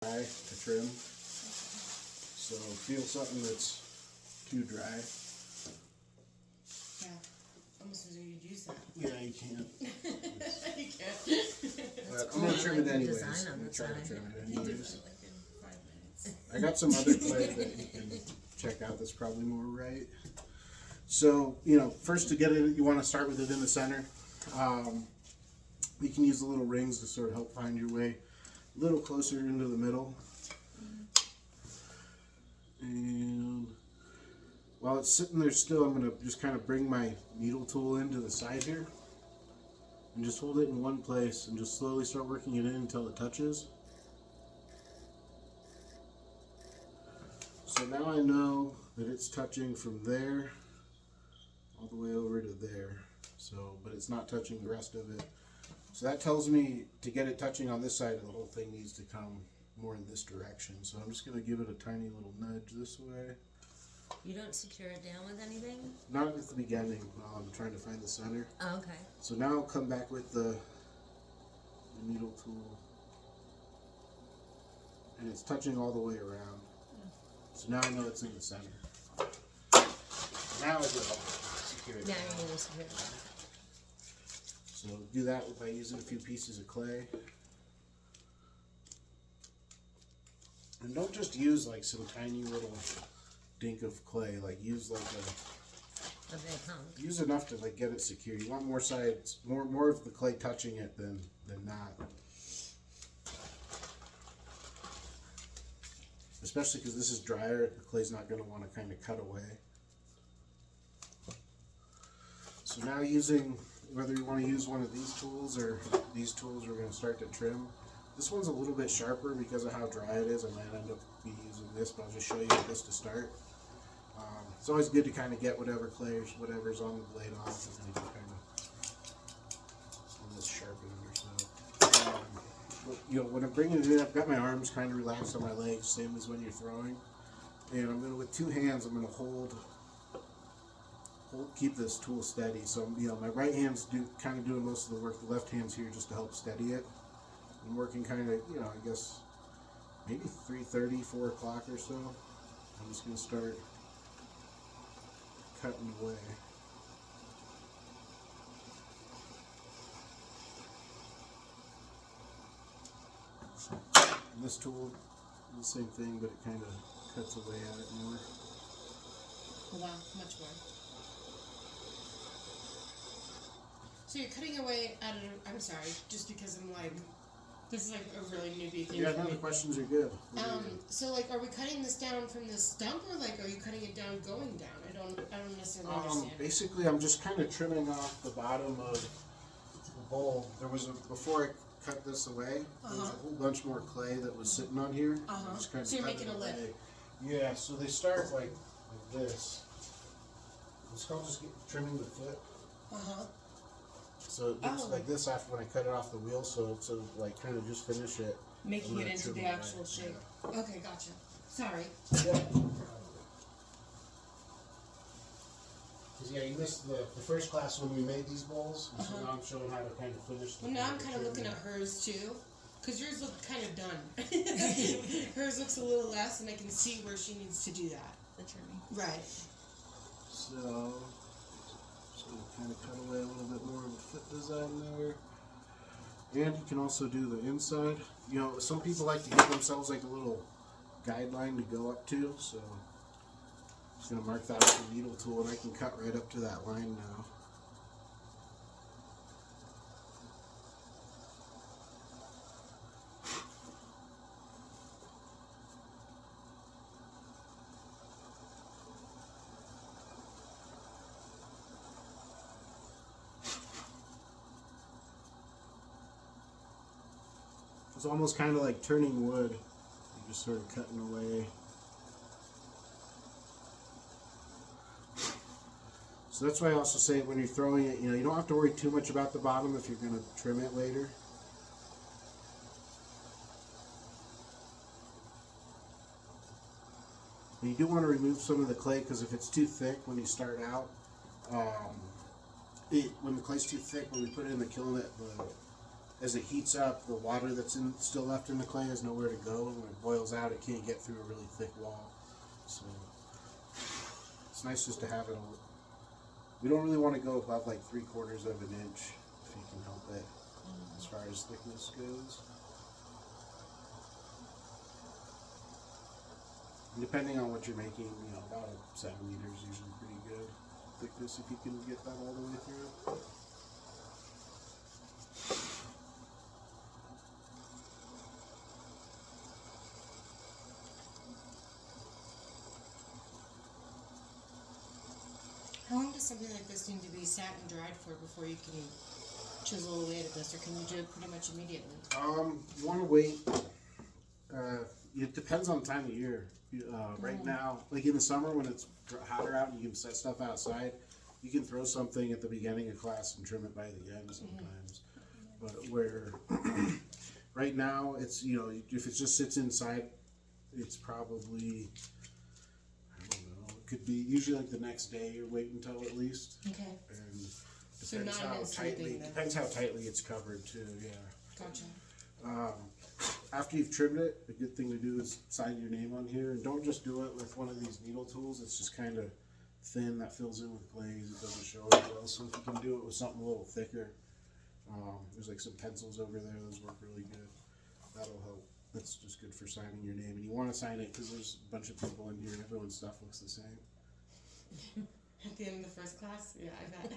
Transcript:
Dry to trim. So feel something that's too dry. Yeah, almost as though you'd use that. Yeah, you can't. You can't. But I'm gonna trim it anyways. Design I'm on gonna the try to side. trim it You do anyways. it like in 5 minutes. I got some other clay that you can check out that's probably more right. So, first to get it, you want to start with it in the center. You can use the little rings to sort of help find your way a little closer into the middle. And while it's sitting there still, I'm going to just kind of bring my needle tool into the side here. And just hold it in one place and just slowly start working it in until it touches. So now I know that it's touching from there all the way over to there. So, but it's not touching the rest of it. So that tells me to get it touching on this side, the whole thing needs to come more in this direction. So I'm just going to give it a tiny little nudge this way. You don't secure it down with anything? Not at the beginning while I'm trying to find the center. Oh, okay. So now I'll come back with the needle tool. And it's touching all the way around. So now I know it's in the center. Now I will secure it Now down. you're going to secure it down. So do that by using a few pieces of clay. And don't just use like some tiny little dink of clay. Like use like A big hunk. use enough to like get it secure. You want more sides, more of the clay touching it than not. Especially because this is drier, the clay's not going to want to kind of cut away. So now using, whether you want to use one of these tools or these tools, we're going to start to trim. This one's a little bit sharper because of how dry it is. I might end up be using this, but I'll just show you this to start. It's always good to kind of get whatever clay or whatever's on the blade off, and then you can kind of some of this sharpening or so. When I'm bringing it in, I've got my arms kind of relaxed on my legs, same as when you're throwing. And I'm going to, with two hands, I'm going to keep this tool steady. So, my right hand's kind of doing most of the work. The left hand's here just to help steady it. I'm working kind of, I guess, maybe 3:30, 4 o'clock or so. I'm just going to start cutting away. And this tool, the same thing, but it kind of cuts away at it more. Oh, wow, much more. So you're cutting away at it, I'm sorry, just because I'm like, this is like a really newbie thing Yeah, for no, me. the questions are good. So like, are we cutting this down from the stump, or like, are you cutting it down going down? I don't necessarily understand. Basically, I'm just kind of trimming off the bottom of the bowl. Before I cut this away, there was a whole bunch more clay that was sitting on here. I'm just kind of So you're cutting making a it lip. away. Yeah, so they start like this. It's called just trimming the foot. So it looks like this after when I cut it off the wheel, so like kind of just finish it. Making I'm it gonna into trim the away. actual shape. Okay, gotcha. Sorry. Yeah. Because you missed the first class when we made these bowls, and so now I'm showing how to kind of finish the Well, now I'm the kind of looking at trimming. hers too, because yours look kind of done. Hers looks a little less, and I can see where she needs to do that. The trimming. Right. So kind of cut away a little bit more of the foot design there. And you can also do the inside. Some people like to give themselves like a little guideline to go up to, so I'm just going to mark that with the needle tool, and I can cut right up to that line now. It's almost kind of like turning wood. You're just sort of cutting away. So that's why I also say when you're throwing it, you don't have to worry too much about the bottom if you're going to trim it later. But you do want to remove some of the clay, because if it's too thick when you start out, when the clay's too thick, when we put it in the kiln, as it heats up, the water that's still left in the clay has nowhere to go, and when it boils out, it can't get through a really thick wall. So it's nice just to have it. We don't really want to go above like 3/4 of an inch if you can help it, as far as thickness goes. And depending on what you're making, you know, about 7 meters is usually pretty good thickness if you can get that all the way through. How long does something like this need to be sat and dried for before you can chisel away at this, or can you do it pretty much immediately? You want to wait. It depends on the time of year. Right now, like in the summer when it's hotter out and you can set stuff outside, you can throw something at the beginning of class and trim it by the end sometimes. But where right now it's, you know, if it just sits inside, it's probably, I don't know, it could be usually like the next day or wait until at least. Okay. And So depends not how as tightly, sleeping then. depends how tightly it's covered too, yeah. Gotcha. After you've trimmed it, a good thing to do is sign your name on here, and don't just do it with one of these needle tools. It's just kind of thin, that fills in with glaze. It doesn't show as well. So if you can do it with something a little thicker, there's like some pencils over there. Those work really good. That'll help. That's just good for signing your name, and you want to sign it because there's a bunch of people in here, and everyone's stuff looks the same. At the end of the first class? Yeah, I bet.